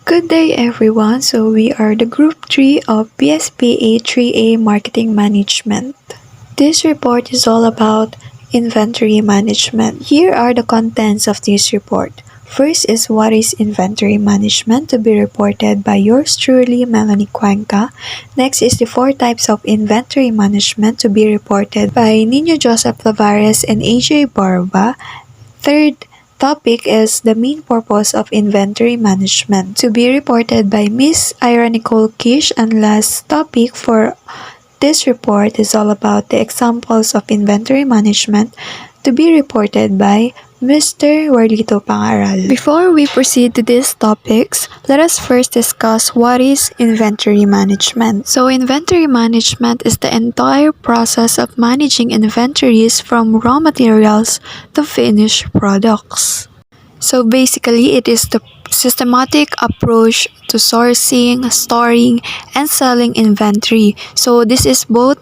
Good day everyone. So we are the group 3 of BSPA 3A Marketing Management. This report is all about inventory management. Here are the contents of this report. First is what is inventory management, to be reported by yours truly, Melanie Cuenca. Next is the 4 types of inventory management, to be reported by Nino Joseph Lavares and AJ Barba. Third topic is the main purpose of inventory management, to be reported by Miss Ira Nicole Kish. And last topic for this report is all about the examples of inventory management, to be reported by Mr. Warlito Pangaral. Before we proceed to these topics, let us first discuss what is inventory management. So inventory management is the entire process of managing inventories from raw materials to finished products. So basically, it is the systematic approach to sourcing, storing, and selling inventory. So this is both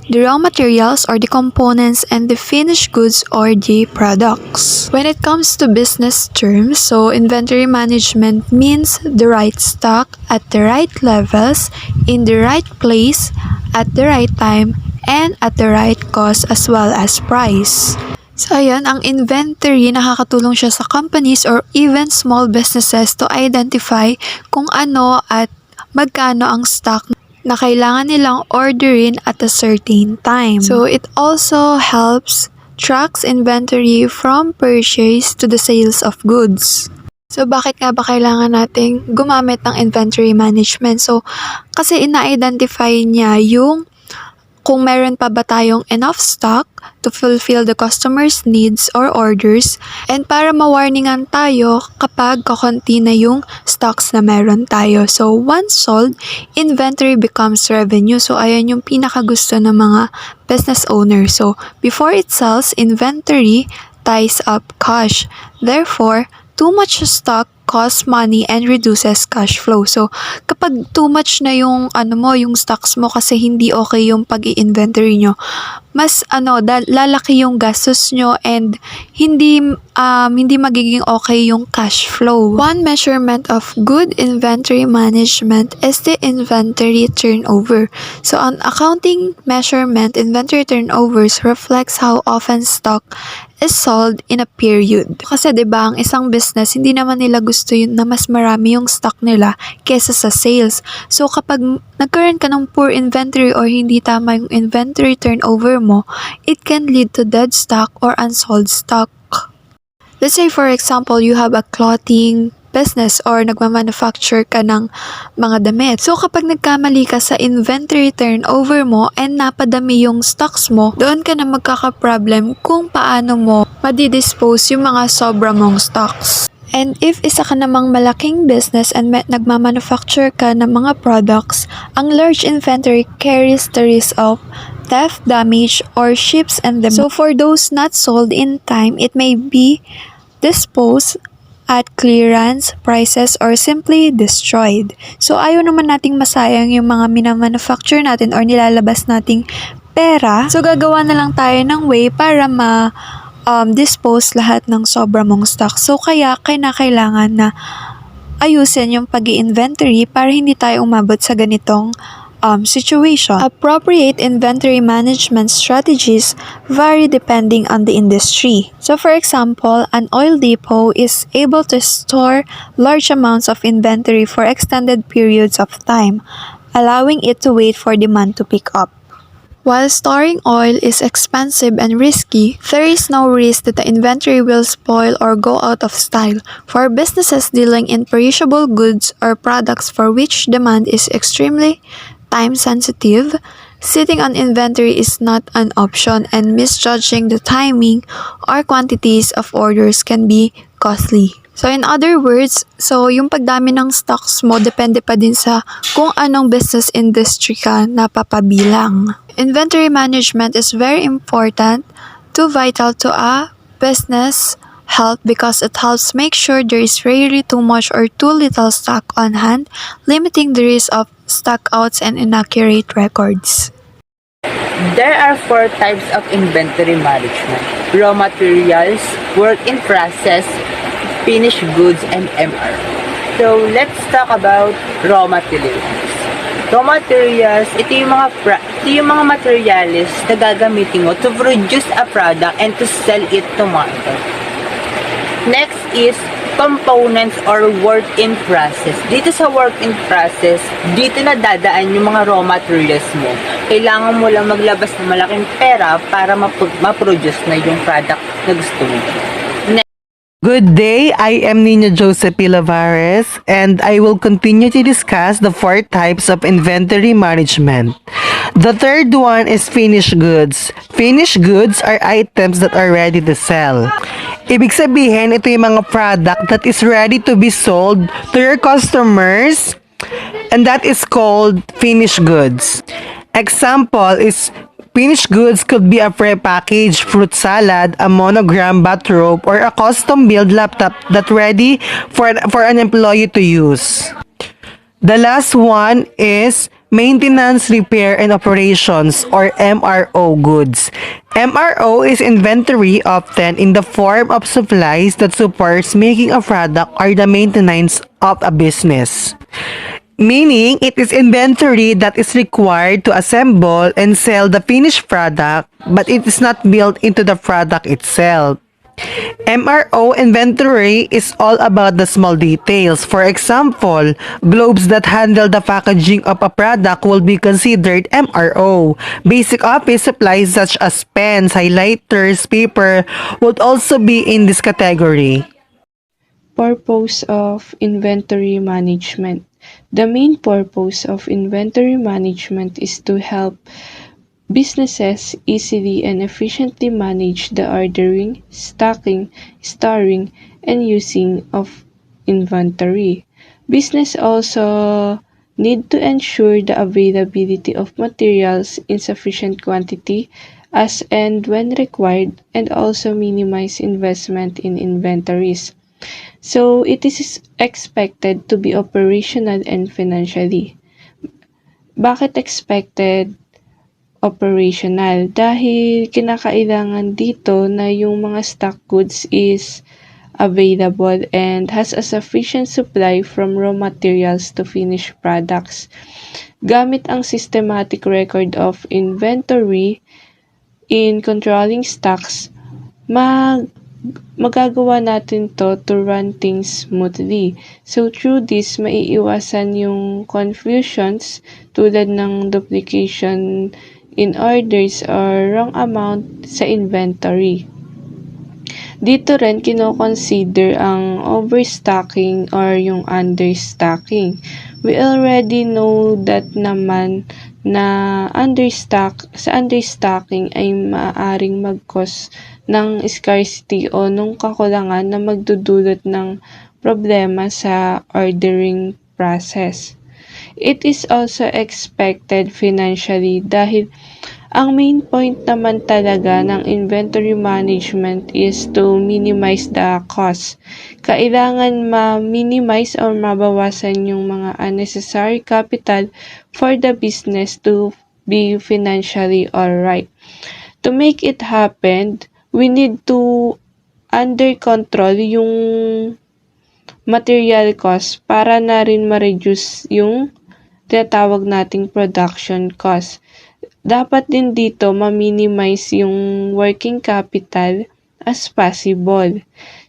the raw materials or the components and the finished goods or the products. When it comes to business terms, so inventory management means the right stock at the right levels, in the right place, at the right time, and at the right cost as well as price. So ayan, ang inventory, nakakatulong siya sa companies or even small businesses to identify kung ano at magkano ang stock na kailangan nilang orderin at a certain time. So it also helps tracks inventory from purchase to the sales of goods. So bakit nga ba kailangan nating gumamit ng inventory management? So kasi ina-identify niya yung kung meron pa ba tayong enough stock to fulfill the customer's needs or orders, and para ma-warningan tayo kapag kakunti na yung stocks na meron tayo. So once sold, inventory becomes revenue. So ayan yung pinakagusto ng mga business owners. So before it sells, inventory ties up cash. Therefore, too much stock costs money and reduces cash flow. So, kapag too much na yung yung stocks mo kasi hindi okay yung pag-i-inventory nyo, mas lalaki yung gastos nyo and hindi magiging okay yung cash flow. One measurement of good inventory management is the inventory turnover. So, on accounting measurement, inventory turnovers reflects how often stock is sold in a period. Kasi 'di ba, ang isang business hindi naman nila gusto yun na mas marami yung stock nila kesa sa sales. So kapag nagkaroon ka ng poor inventory or hindi tama yung inventory turnover mo, it can lead to dead stock or unsold stock. Let's say for example, you have a clothing business or nagmamanufacture ka ng mga damit. So kapag nagkamali ka sa inventory turnover mo and napadami yung stocks mo, doon ka na magkaka-problem kung paano mo madidispose yung mga sobra mong stocks. And if isa ka namang malaking business and nagmamanufacture ka ng mga products, ang large inventory carries the risk of theft, damage, or ships and them. So for those not sold in time, it may be disposed at clearance prices or simply destroyed. So ayaw naman nating masayang yung mga minamanufacture natin or nilalabas nating pera. So gagawa na lang tayo ng way para dispose lahat ng sobra mong stock. So kaya kailangan na ayusin yung pag-i-inventory para hindi tayo umabot sa ganitong situation. Appropriate inventory management strategies vary depending on the industry. So for example, an oil depot is able to store large amounts of inventory for extended periods of time, allowing it to wait for demand to pick up. While storing oil is expensive and risky, there is no risk that the inventory will spoil or go out of style. For businesses dealing in perishable goods or products for which demand is extremely time-sensitive, sitting on inventory is not an option, and misjudging the timing or quantities of orders can be costly. So in other words, yung pagdami ng stocks mo depende pa din sa kung anong business industry ka napapabilang. Inventory management is very important to vital to a business health because it helps make sure there is rarely too much or too little stock on hand, limiting the risk of stockouts and inaccurate records. There are 4 types of inventory management: raw materials, work in process, finished goods, and MR. So, let's talk about raw materials. Raw materials, ito yung mga materials na gagamitin mo to produce a product and to sell it to market. Next is components or work in process. Dito sa work in process, dito na dadaan yung mga raw materials mo. Kailangan mo lang maglabas ng malaking pera para ma-produce na yung product na gusto mo. Good day, I am Nina Joseph Pilavares and I will continue to discuss the 4 types of inventory management. The third one is finished goods. Finished goods are items that are ready to sell. Ibig sabihin, ito yung mga product that is ready to be sold to your customers and that is called finished goods. Example is finished goods could be a pre-packaged fruit salad, a monogram bathrobe, or a custom-built laptop that ready for an employee to use. The last one is maintenance, repair, and operations or MRO goods. MRO is inventory often in the form of supplies that supports making a product or the maintenance of a business. Meaning, it is inventory that is required to assemble and sell the finished product, but it is not built into the product itself. MRO inventory is all about the small details. For example, globes that handle the packaging of a product will be considered MRO. Basic office supplies such as pens, highlighters, paper would also be in this category. Purpose of inventory management. The main purpose of inventory management is to help businesses easily and efficiently manage the ordering, stocking, storing, and using of inventory. Business also need to ensure the availability of materials in sufficient quantity as and when required and also minimize investment in inventories. So it is expected to be operational and financially. Bakit expected operational? Dahil kinakailangan dito na yung mga stock goods is available and has a sufficient supply from raw materials to finished products. Gamit ang systematic record of inventory in controlling stocks, magagawa natin to run things smoothly. So through this, maiiwasan yung confusions tulad ng duplication in orders or wrong amount sa inventory. Dito rin kino-consider ang overstocking or yung understocking. We already know that naman na understocking ay maaaring mag-cause ng scarcity o nung kakulangan na magdudulot ng problema sa ordering process. It is also expected financially dahil ang main point naman talaga ng inventory management is to minimize the cost. Kailangan ma-minimize or mabawasan yung mga unnecessary capital for the business to be financially alright. To make it happen, we need to under control yung material cost para na rin ma-reduce yung tinatawag nating production cost. Dapat din dito ma-minimize yung working capital as possible.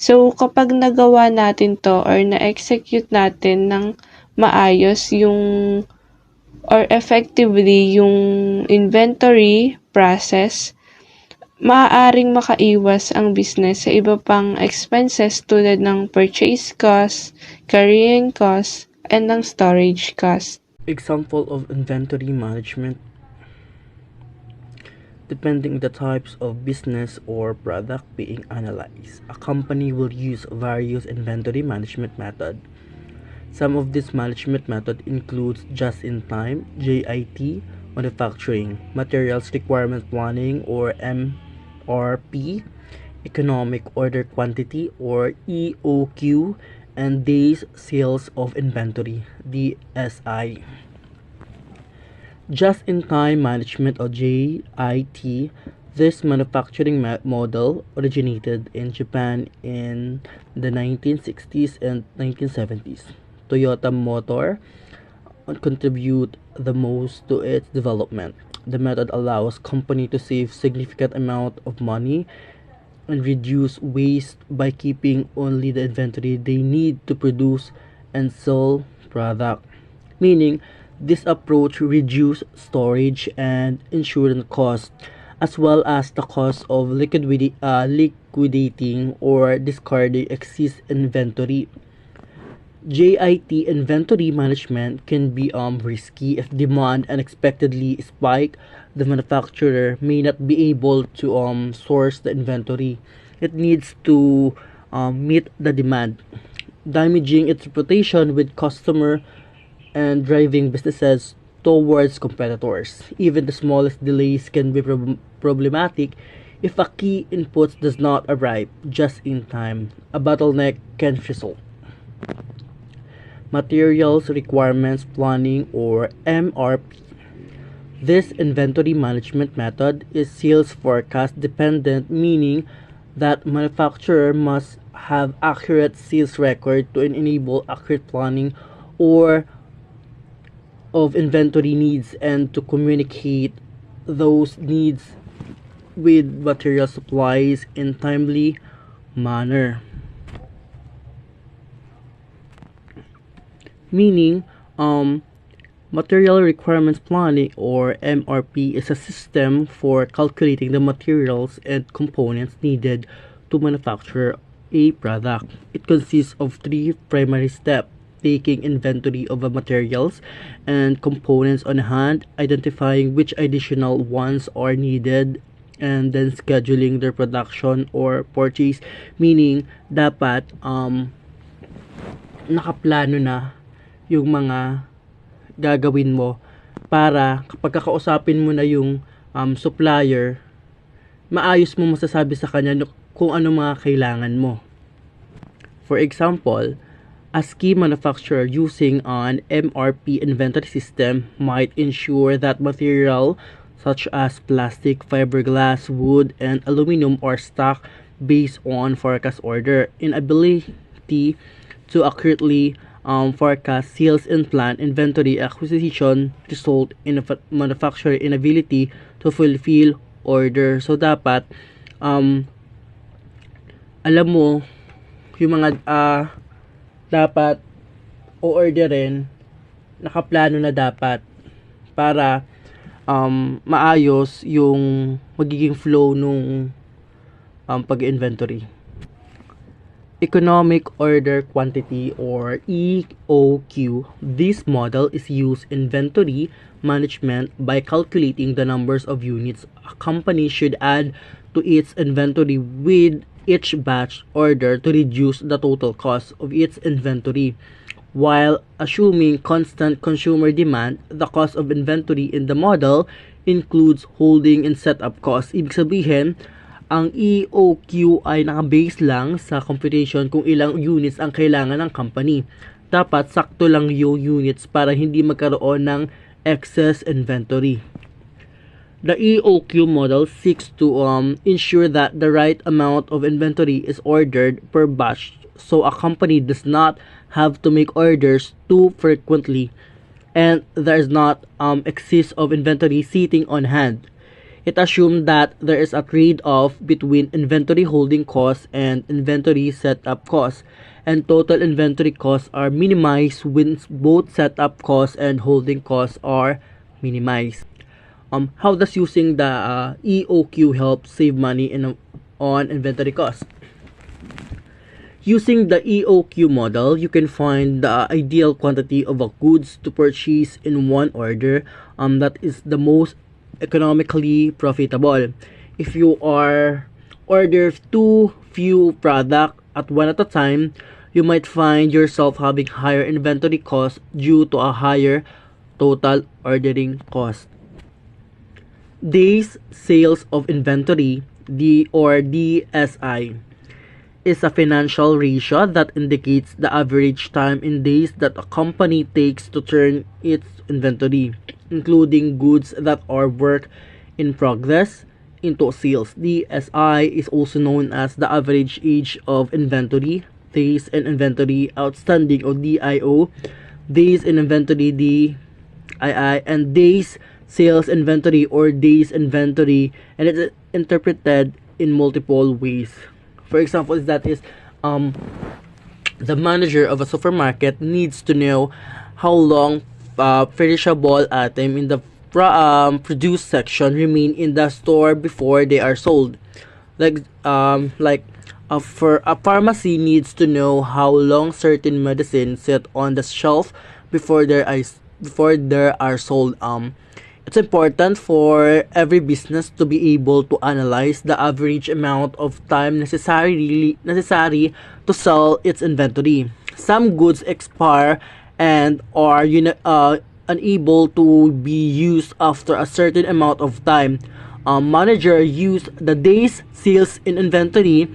So, kapag nagawa natin to or na-execute natin ng maayos yung or effectively yung inventory process, maaaring makaiwas ang business sa iba pang expenses tulad ng purchase cost, carrying cost, and ng storage cost. Example of inventory management. Depending the types of business or product being analyzed, a company will use various inventory management methods. Some of this management method includes just-in-time (JIT) manufacturing, materials requirement planning or MRP, economic order quantity or EOQ, and days sales of inventory (DSI). Just-in-time management or JIT. This manufacturing model originated in Japan in the 1960s and 1970s. Toyota Motor contribute the most to its development. The method allows company to save significant amount of money and reduce waste by keeping only the inventory they need to produce and sell product. Meaning, this approach reduces storage and insurance costs, as well as the cost of liquidating or discarding excess inventory. JIT inventory management can be risky if demand unexpectedly spike. The manufacturer may not be able to source the inventory it needs to meet the demand, damaging its reputation with customer and driving businesses towards competitors. Even the smallest delays can be problematic if a key input does not arrive just in time. A bottleneck can result. Materials Requirements Planning or MRP. This inventory management method is sales forecast dependent, meaning that manufacturer must have accurate sales record to enable accurate planning or of inventory needs and to communicate those needs with material supplies in timely manner. Meaning, Material Requirements Planning or MRP is a system for calculating the materials and components needed to manufacture a product. It consists of three primary steps: taking inventory of the materials and components on hand, identifying which additional ones are needed, and then scheduling their production or purchase. Meaning, dapat nakaplano na yung mga gagawin mo para kapag kakausapin mo na yung supplier, maayos mo masasabi sa kanya kung ano mga kailangan mo. For example, a ski manufacturer using an MRP inventory system might ensure that material such as plastic, fiberglass, wood, and aluminum are stocked based on forecast order. Inability to accurately forecast sales and plan inventory acquisition result in a manufacturer inability to fulfill order. So dapat alam mo yung mga dapat o-orderin, nakaplano na dapat para maayos yung magiging flow nung pag-inventory. Economic Order Quantity or EOQ. This model is used in inventory management by calculating the numbers of units a company should add to its inventory with each batch order to reduce the total cost of its inventory. While assuming constant consumer demand, the cost of inventory in the model includes holding and setup costs. Ibig sabihin, ang EOQ ay naka-base lang sa computation kung ilang units ang kailangan ng company. Dapat sakto lang yung units para hindi magkaroon ng excess inventory. The EOQ model seeks to ensure that the right amount of inventory is ordered per batch so a company does not have to make orders too frequently and there is not excess of inventory sitting on hand. It assumed that there is a trade-off between inventory holding costs and inventory setup costs, and total inventory costs are minimized when both setup costs and holding costs are minimized. How does using the EOQ help save money on inventory costs? Using the EOQ model, you can find the ideal quantity of goods to purchase in one order that is the most economically profitable. If you order too few product at one at a time, you might find yourself having higher inventory costs due to a higher total ordering cost. Days Sales of Inventory, DSI, is a financial ratio that indicates the average time in days that a company takes to turn its inventory, including goods that are work in progress, into sales. DSI is also known as the average age of inventory days in inventory outstanding or DIO, days in inventory DII, and days sales inventory or days inventory, and it's interpreted in multiple ways. For example, that is the manager of a supermarket needs to know how long perishable item in the produce section remain in the store before they are sold. For a pharmacy needs to know how long certain medicines sit on the shelf before they are sold. It's important for every business to be able to analyze the average amount of time necessary to sell its inventory. Some goods expire and are unable to be used after a certain amount of time. Manager use the days sales in inventory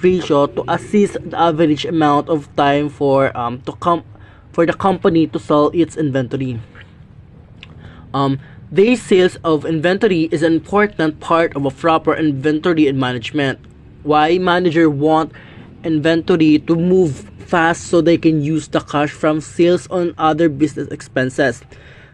ratio to assess the average amount of time for the company to sell its inventory. Days sales of inventory is an important part of a proper inventory management. Why manager want inventory to move fast so they can use the cash from sales on other business expenses.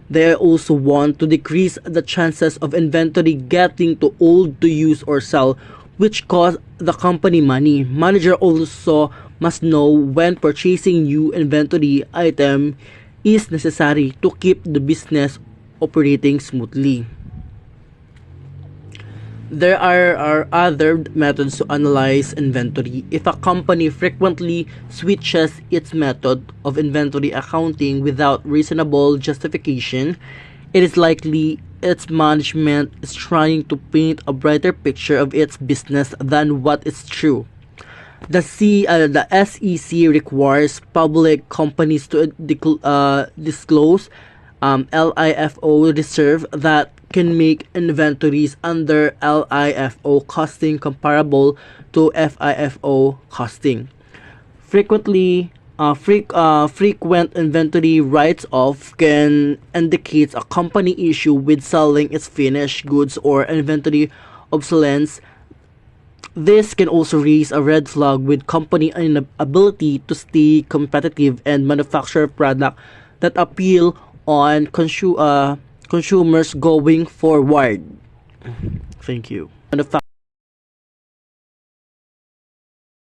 They also want to decrease the chances of inventory getting too old to use or sell, which cost the company money. Manager also must know when purchasing new inventory item is necessary to keep the business operating smoothly. There are other methods to analyze inventory. If a company frequently switches its method of inventory accounting without reasonable justification, it is likely its management is trying to paint a brighter picture of its business than what is true. The SEC requires public companies to disclose LIFO reserve that can make inventories under LIFO costing comparable to FIFO costing. Frequent inventory write-off can indicate a company issue with selling its finished goods or inventory obsolescence. This can also raise a red flag with company inability to stay competitive and manufacture products that appeal on consumers going forward. Thank you.